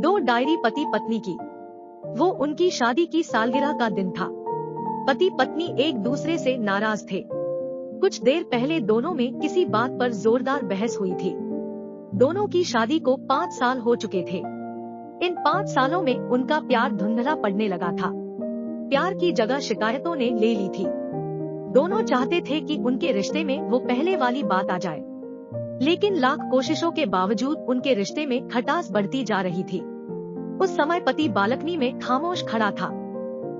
दो डायरी पति पत्नी की। वो उनकी शादी की सालगिरह का दिन था। पति पत्नी एक दूसरे से नाराज थे। कुछ देर पहले दोनों में किसी बात पर जोरदार बहस हुई थी। दोनों की शादी को 5 साल हो चुके थे। इन 5 सालों में उनका प्यार धुंधला पड़ने लगा था। प्यार की जगह शिकायतों ने ले ली थी। दोनों चाहते थे कि उनके रिश्ते में वो पहले वाली बात आ जाए, लेकिन लाख कोशिशों के बावजूद उनके रिश्ते में खटास बढ़ती जा रही थी। उस समय पति बालकनी में खामोश खड़ा था।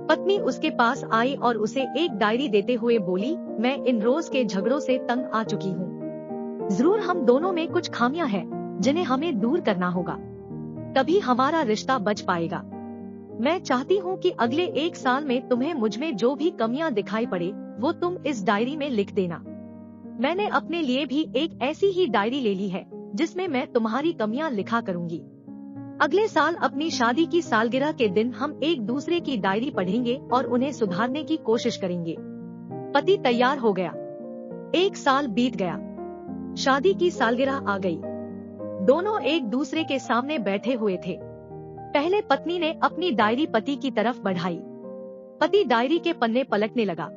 पत्नी उसके पास आई और उसे एक डायरी देते हुए बोली, मैं इन रोज के झगड़ों से तंग आ चुकी हूँ। जरूर हम दोनों में कुछ खामियां हैं जिन्हें हमें दूर करना होगा, तभी हमारा रिश्ता बच पाएगा। मैं चाहती हूँ कि अगले 1 साल में तुम्हें मुझमें जो भी कमियां दिखाई पड़े वो तुम इस डायरी में लिख देना। मैंने अपने लिए भी एक ऐसी ही डायरी ले ली है जिसमें मैं तुम्हारी कमियां लिखा करूँगी। अगले साल अपनी शादी की सालगिरह के दिन हम एक दूसरे की डायरी पढ़ेंगे और उन्हें सुधारने की कोशिश करेंगे। पति तैयार हो गया। 1 साल बीत गया। शादी की सालगिरह आ गई। दोनों एक दूसरे के सामने बैठे हुए थे। पहले पत्नी ने अपनी डायरी पति की तरफ बढ़ाई। पति डायरी के पन्ने पलटने लगा।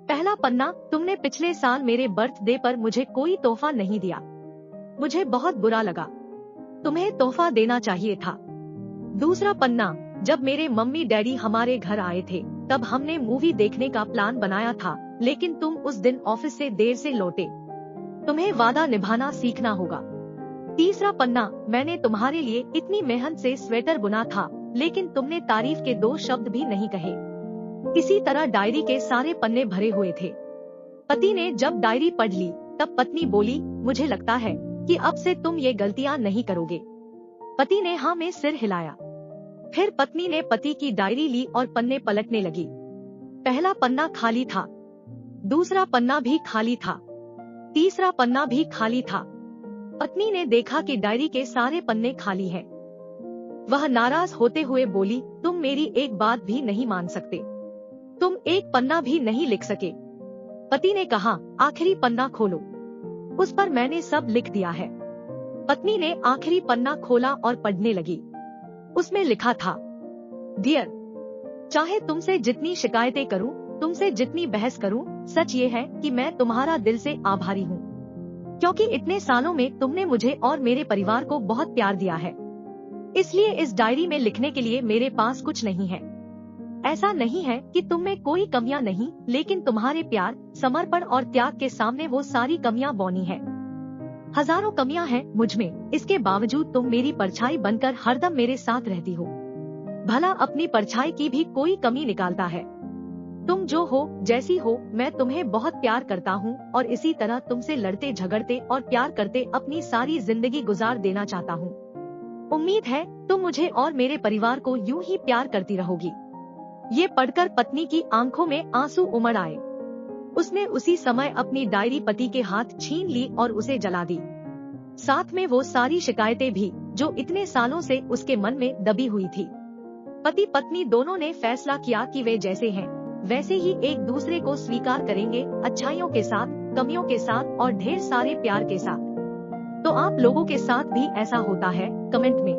पहला पन्ना, तुमने पिछले साल मेरे बर्थडे पर मुझे कोई तोहफा नहीं दिया। मुझे बहुत बुरा लगा। तुम्हें तोहफा देना चाहिए था। दूसरा पन्ना, जब मेरे मम्मी डैडी हमारे घर आए थे तब हमने मूवी देखने का प्लान बनाया था, लेकिन तुम उस दिन ऑफिस से देर से लौटे। तुम्हें वादा निभाना सीखना होगा। तीसरा पन्ना, मैंने तुम्हारे लिए इतनी मेहनत से स्वेटर बुना था, लेकिन तुमने तारीफ के 2 शब्द भी नहीं कहे। इसी तरह डायरी के सारे पन्ने भरे हुए थे। पति ने जब डायरी पढ़ ली तब पत्नी बोली, मुझे लगता है कि अब से तुम ये गलतियां नहीं करोगे। पति ने हाँ में सिर हिलाया। फिर पत्नी ने पति की डायरी ली और पन्ने पलटने लगी। पहला पन्ना खाली था, दूसरा पन्ना भी खाली था, तीसरा पन्ना भी खाली था। पत्नी ने देखा कि डायरी के सारे पन्ने खाली हैं। वह नाराज होते हुए बोली, तुम मेरी एक बात भी नहीं मान सकते। तुम एक पन्ना भी नहीं लिख सके। पति ने कहा, आखिरी पन्ना खोलो, उस पर मैंने सब लिख दिया है। पत्नी ने आखिरी पन्ना खोला और पढ़ने लगी। उसमें लिखा था, डियर, चाहे तुमसे जितनी शिकायतें करूं, तुमसे जितनी बहस करूं, सच ये है कि मैं तुम्हारा दिल से आभारी हूं, क्योंकि इतने सालों में तुमने मुझे और मेरे परिवार को बहुत प्यार दिया है। इसलिए इस डायरी में लिखने के लिए मेरे पास कुछ नहीं है। ऐसा नहीं है कि तुम में कोई कमियां नहीं, लेकिन तुम्हारे प्यार, समर्पण और त्याग के सामने वो सारी कमियां बौनी है। हजारों कमियां हैं मुझ में, इसके बावजूद तुम मेरी परछाई बनकर हरदम मेरे साथ रहती हो। भला अपनी परछाई की भी कोई कमी निकालता है। तुम जो हो, जैसी हो, मैं तुम्हें बहुत प्यार करता हूँ और इसी तरह तुमसे लड़ते झगड़ते और प्यार करते अपनी सारी जिंदगी गुजार देना चाहता हूँ। उम्मीद है तुम मुझे और मेरे परिवार को यूं ही प्यार करती रहोगी। ये पढ़कर पत्नी की आंखों में आंसू उमड़ आए। उसने उसी समय अपनी डायरी पति के हाथ छीन ली और उसे जला दी। साथ में वो सारी शिकायतें भी जो इतने सालों से उसके मन में दबी हुई थी। पति पत्नी दोनों ने फैसला किया कि वे जैसे हैं वैसे ही एक दूसरे को स्वीकार करेंगे, अच्छाइयों के साथ, कमियों के साथ और ढेर सारे प्यार के साथ। तो आप लोगों के साथ भी ऐसा होता है? कमेंट में